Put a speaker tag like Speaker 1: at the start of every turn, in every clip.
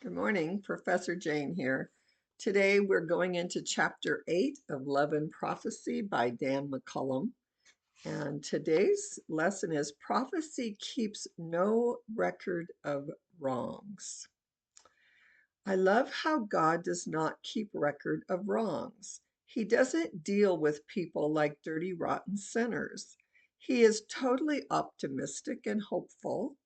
Speaker 1: Good morning, Professor Jane here. Today we're going into Chapter 8 of Love and Prophecy by Dan McCollum. And today's lesson is Prophecy Keeps No Record of Wrongs. I love how God does not keep record of wrongs. He doesn't deal with people like dirty, rotten sinners. He is totally optimistic and hopeful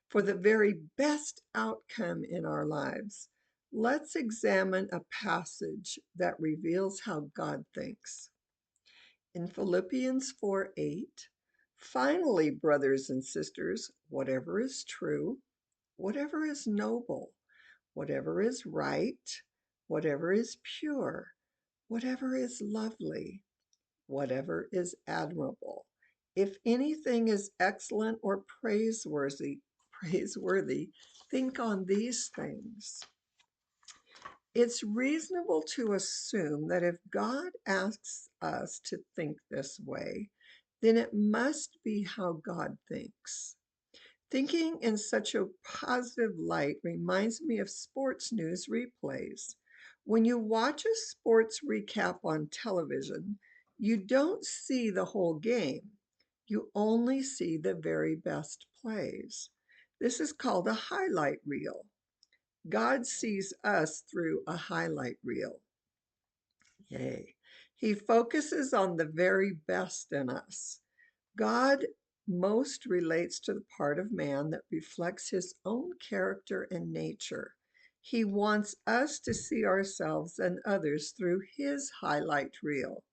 Speaker 1: for the very best outcome in our lives. Let's examine a passage that reveals how God thinks. In Philippians 4:8, finally, brothers and sisters, whatever is true, whatever is noble, whatever is right, whatever is pure, whatever is lovely, whatever is admirable, if anything is excellent or praiseworthy, think on these things. It's reasonable to assume that if God asks us to think this way, then it must be how God thinks. Thinking in such a positive light reminds me of sports news replays. When you watch a sports recap on television, you don't see the whole game. You only see the very best plays. This is called a highlight reel. God sees us through a highlight reel. Yay. He focuses on the very best in us. God most relates to the part of man that reflects his own character and nature. He wants us to see ourselves and others through his highlight reel.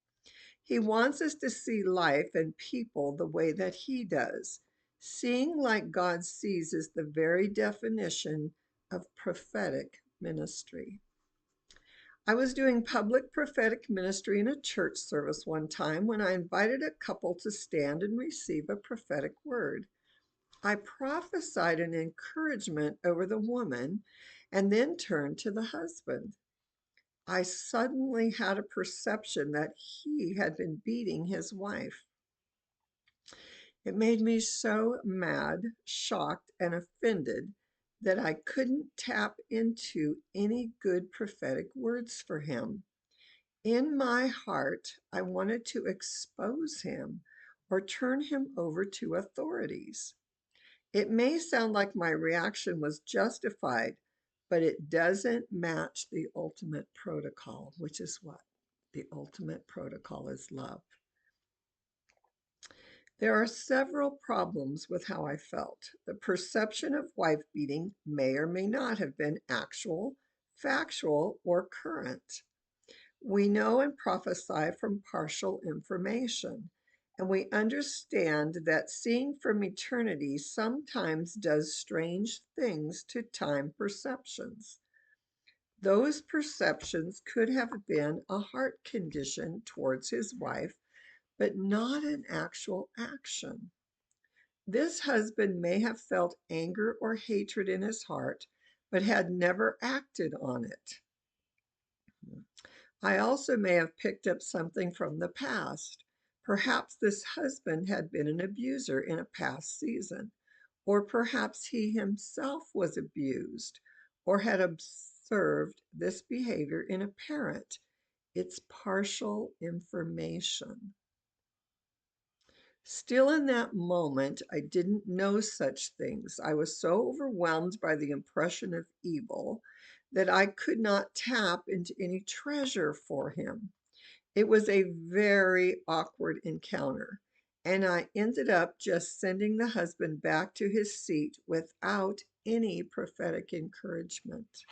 Speaker 1: He wants us to see life and people the way that he does. Seeing like God sees is the very definition of prophetic ministry. I was doing public prophetic ministry in a church service one time when I invited a couple to stand and receive a prophetic word. I prophesied an encouragement over the woman and then turned to the husband. I suddenly had a perception that he had been beating his wife. It made me so mad, shocked, and offended that I couldn't tap into any good prophetic words for him. In my heart, I wanted to expose him or turn him over to authorities. It may sound like my reaction was justified, but it doesn't match the ultimate protocol, which is what? The ultimate protocol is love. There are several problems with how I felt. The perception of wife beating may or may not have been actual, factual, or current. We know and prophesy from partial information, and we understand that seeing from eternity sometimes does strange things to time perceptions. Those perceptions could have been a heart condition towards his wife, but not an actual action. This husband may have felt anger or hatred in his heart, but had never acted on it. I also may have picked up something from the past. Perhaps this husband had been an abuser in a past season, or perhaps he himself was abused or had observed this behavior in a parent. It's partial information. Still, in that moment, I didn't know such things. I was so overwhelmed by the impression of evil that I could not tap into any treasure for him. It was a very awkward encounter, and I ended up just sending the husband back to his seat without any prophetic encouragement.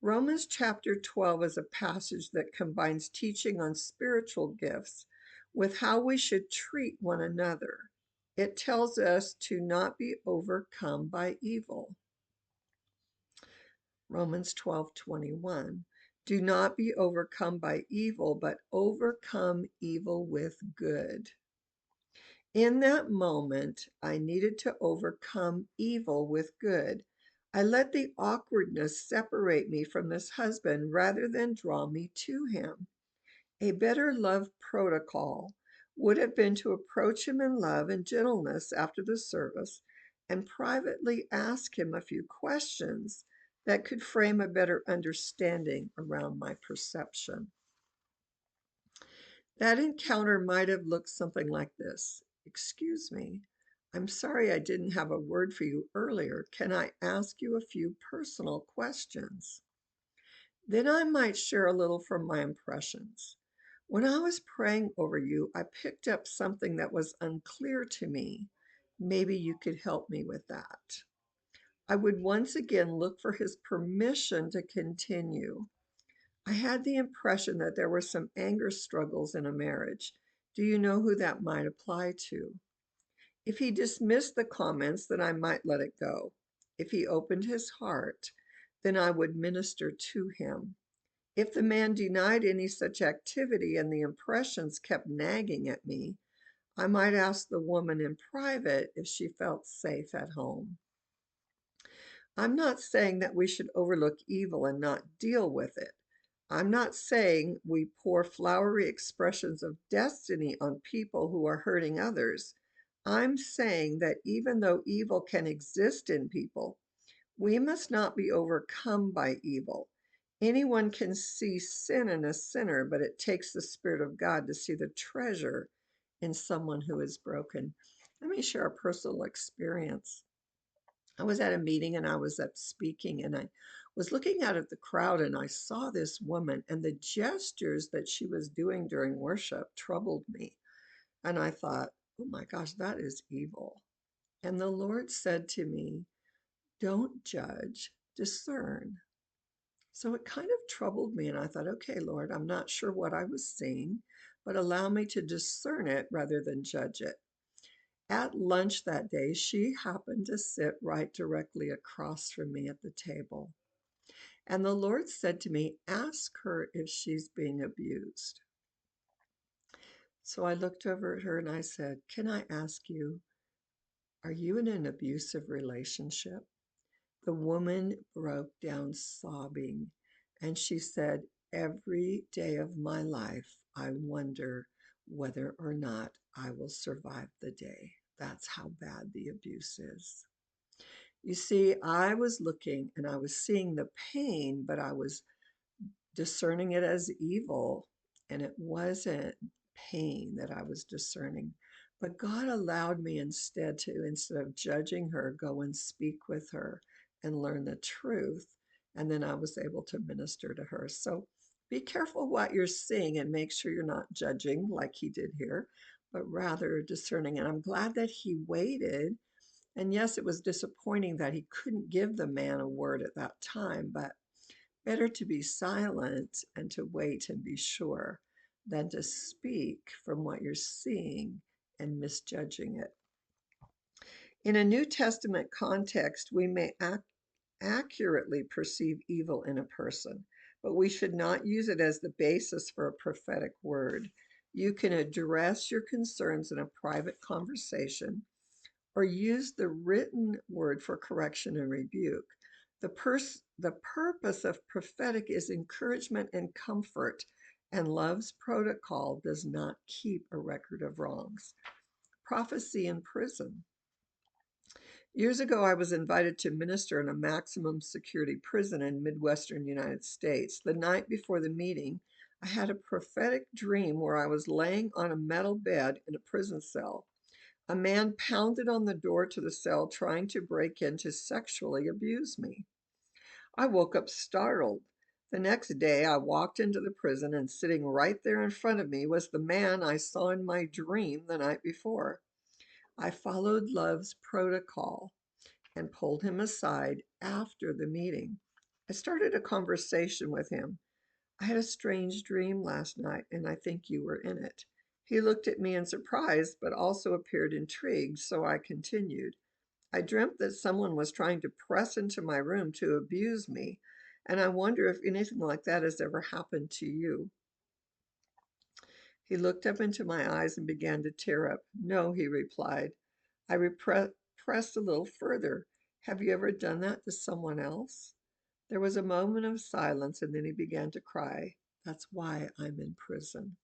Speaker 1: Romans chapter 12 is a passage that combines teaching on spiritual gifts with how we should treat one another. It tells us to not be overcome by evil. Romans 12:21. Do not be overcome by evil, but overcome evil with good. In that moment, I needed to overcome evil with good. I let the awkwardness separate me from this husband rather than draw me to him. A better love protocol would have been to approach him in love and gentleness after the service and privately ask him a few questions that could frame a better understanding around my perception. That encounter might have looked something like this. "Excuse me, I'm sorry I didn't have a word for you earlier. Can I ask you a few personal questions?" Then I might share a little from my impressions. "When I was praying over you, I picked up something that was unclear to me. Maybe you could help me with that." I would once again look for his permission to continue. "I had the impression that there were some anger struggles in a marriage. Do you know who that might apply to?" If he dismissed the comments, then I might let it go. If he opened his heart, then I would minister to him. If the man denied any such activity and the impressions kept nagging at me, I might ask the woman in private if she felt safe at home. I'm not saying that we should overlook evil and not deal with it. I'm not saying we pour flowery expressions of destiny on people who are hurting others. I'm saying that even though evil can exist in people, we must not be overcome by evil. Anyone can see sin in a sinner, but it takes the Spirit of God to see the treasure in someone who is broken. Let me share a personal experience. I was at a meeting and I was up speaking, and I was looking out at the crowd, and I saw this woman, and the gestures that she was doing during worship troubled me. And I thought, "Oh my gosh, that is evil." And the Lord said to me, "Don't judge, discern." So it kind of troubled me, and I thought, "Okay, Lord, I'm not sure what I was seeing, but allow me to discern it rather than judge it." At lunch that day, she happened to sit right directly across from me at the table. And the Lord said to me, "Ask her if she's being abused." So I looked over at her and I said, "Can I ask you, are you in an abusive relationship?" The woman broke down sobbing, and she said, "Every day of my life, I wonder whether or not I will survive the day. That's how bad the abuse is." You see, I was looking and I was seeing the pain, but I was discerning it as evil, and it wasn't pain that I was discerning. But God allowed me instead of judging her, go and speak with her and learn the truth. And then I was able to minister to her. So be careful what you're seeing and make sure you're not judging like he did here, but rather discerning. And I'm glad that he waited. And yes, it was disappointing that he couldn't give the man a word at that time, but better to be silent and to wait and be sure than to speak from what you're seeing and misjudging it. In a New Testament context, we may accurately perceive evil in a person, but we should not use it as the basis for a prophetic word. You can address your concerns in a private conversation or use the written word for correction and rebuke. The purpose of prophetic is encouragement and comfort, and love's protocol does not keep a record of wrongs. Prophecy in prison. Years ago, I was invited to minister in a maximum security prison in Midwestern United States. The night before the meeting, I had a prophetic dream where I was laying on a metal bed in a prison cell. A man pounded on the door to the cell, trying to break in to sexually abuse me. I woke up startled. The next day, I walked into the prison, and sitting right there in front of me was the man I saw in my dream the night before. I followed love's protocol and pulled him aside after the meeting. I started a conversation with him. "I had a strange dream last night, and I think you were in it." He looked at me in surprise, but also appeared intrigued, so I continued. "I dreamt that someone was trying to press into my room to abuse me, and I wonder if anything like that has ever happened to you." He looked up into my eyes and began to tear up. "No," he replied. I pressed a little further. "Have you ever done that to someone else?" There was a moment of silence, and then he began to cry. "That's why I'm in prison."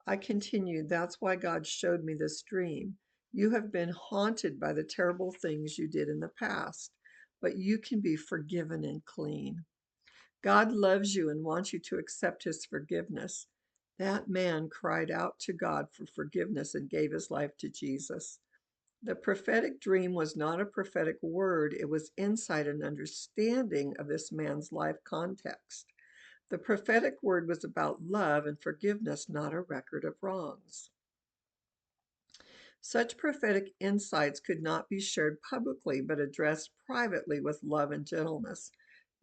Speaker 1: I continued, "That's why God showed me this dream. You have been haunted by the terrible things you did in the past. but you can be forgiven and clean. God loves you and wants you to accept his forgiveness. That man cried out to God for forgiveness and gave his life to Jesus. The prophetic dream was not a prophetic word, it was insight and understanding of this man's life context. The prophetic word was about love and forgiveness, not a record of wrongs. Such prophetic insights could not be shared publicly, but addressed privately with love and gentleness.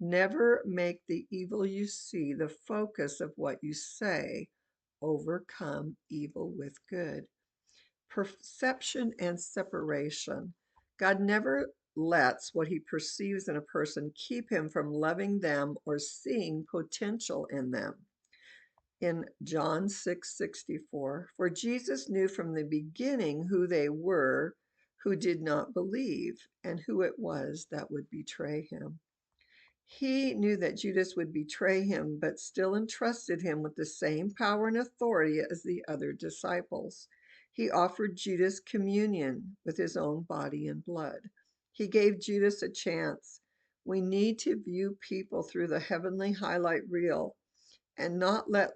Speaker 1: Never make the evil you see the focus of what you say. Overcome evil with good. Perception and separation. God never lets what he perceives in a person keep him from loving them or seeing potential in them. In John 6:64, for Jesus knew from the beginning who they were who did not believe and who it was that would betray him. He knew that Judas would betray him, but still entrusted him with the same power and authority as the other disciples. He offered Judas communion with his own body and blood. He gave Judas a chance. We need to view people through the heavenly highlight reel and not let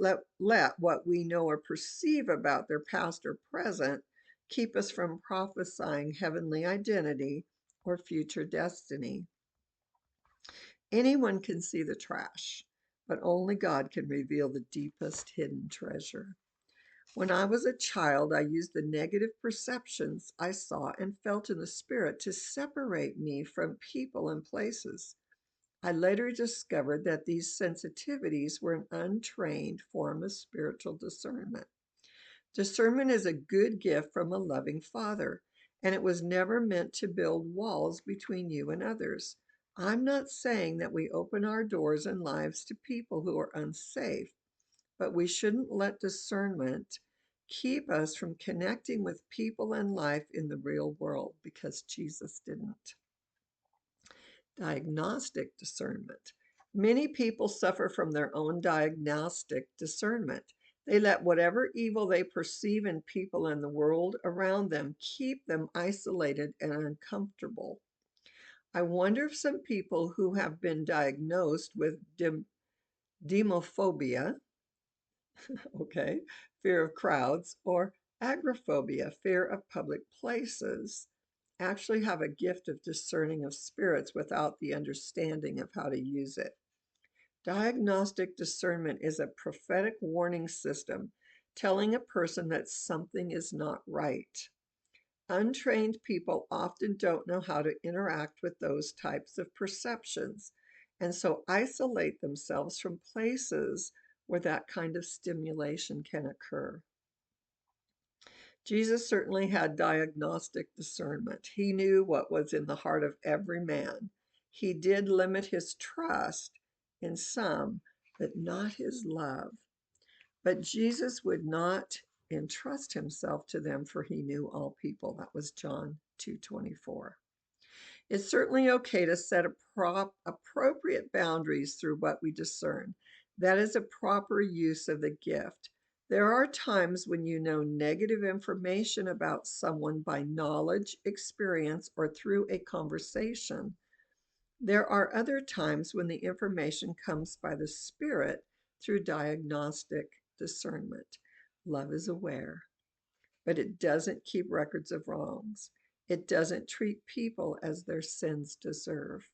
Speaker 1: what we know or perceive about their past or present keep us from prophesying heavenly identity or future destiny. Anyone can see the trash, but only God can reveal the deepest hidden treasure. When I was a child, I used the negative perceptions I saw and felt in the spirit to separate me from people and places. I later discovered that these sensitivities were an untrained form of spiritual discernment. Discernment is a good gift from a loving Father, and it was never meant to build walls between you and others. I'm not saying that we open our doors and lives to people who are unsafe, but we shouldn't let discernment keep us from connecting with people and life in the real world because Jesus didn't. Diagnostic discernment. Many people suffer from their own diagnostic discernment. They let whatever evil they perceive in people and the world around them keep them isolated and uncomfortable. I wonder if some people who have been diagnosed with demophobia, okay, fear of crowds, or agoraphobia, fear of public places, actually have a gift of discerning of spirits without the understanding of how to use it. Diagnostic discernment is a prophetic warning system telling a person that something is not right. Untrained people often don't know how to interact with those types of perceptions, and so isolate themselves from places where that kind of stimulation can occur. Jesus certainly had diagnostic discernment. He knew what was in the heart of every man. He did limit his trust in some, but not his love. But Jesus would not entrust himself to them, for he knew all people. That was John 2:24. It's certainly okay to set appropriate boundaries through what we discern. That is a proper use of the gift. There are times when you know negative information about someone by knowledge, experience, or through a conversation. There are other times when the information comes by the Spirit through diagnostic discernment. Love is aware, but it doesn't keep records of wrongs. It doesn't treat people as their sins deserve.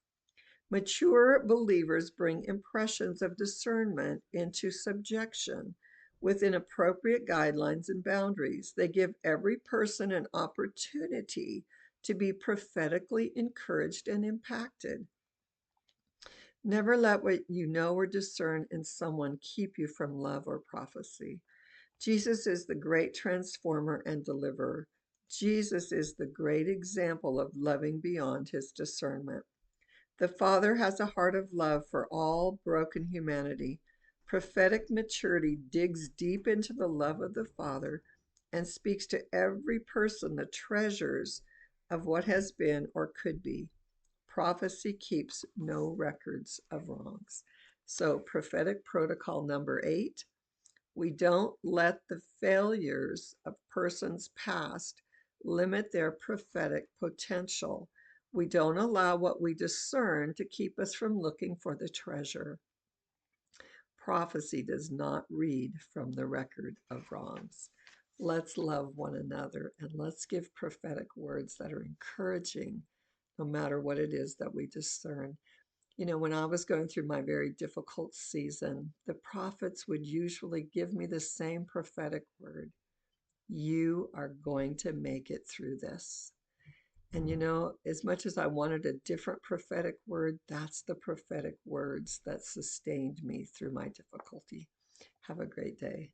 Speaker 1: Mature believers bring impressions of discernment into subjection within appropriate guidelines and boundaries. They give every person an opportunity to be prophetically encouraged and impacted. Never let what you know or discern in someone keep you from love or prophecy. Jesus is the great transformer and deliverer. Jesus is the great example of loving beyond his discernment. The Father has a heart of love for all broken humanity. Prophetic maturity digs deep into the love of the Father and speaks to every person the treasures of what has been or could be. Prophecy keeps no records of wrongs. So, prophetic protocol number 8, we don't let the failures of persons past limit their prophetic potential. We don't allow what we discern to keep us from looking for the treasure. Prophecy does not read from the record of wrongs. Let's love one another and let's give prophetic words that are encouraging no matter what it is that we discern. You know, when I was going through my very difficult season, the prophets would usually give me the same prophetic word. You are going to make it through this. And you know, as much as I wanted a different prophetic word, that's the prophetic words that sustained me through my difficulty. Have a great day.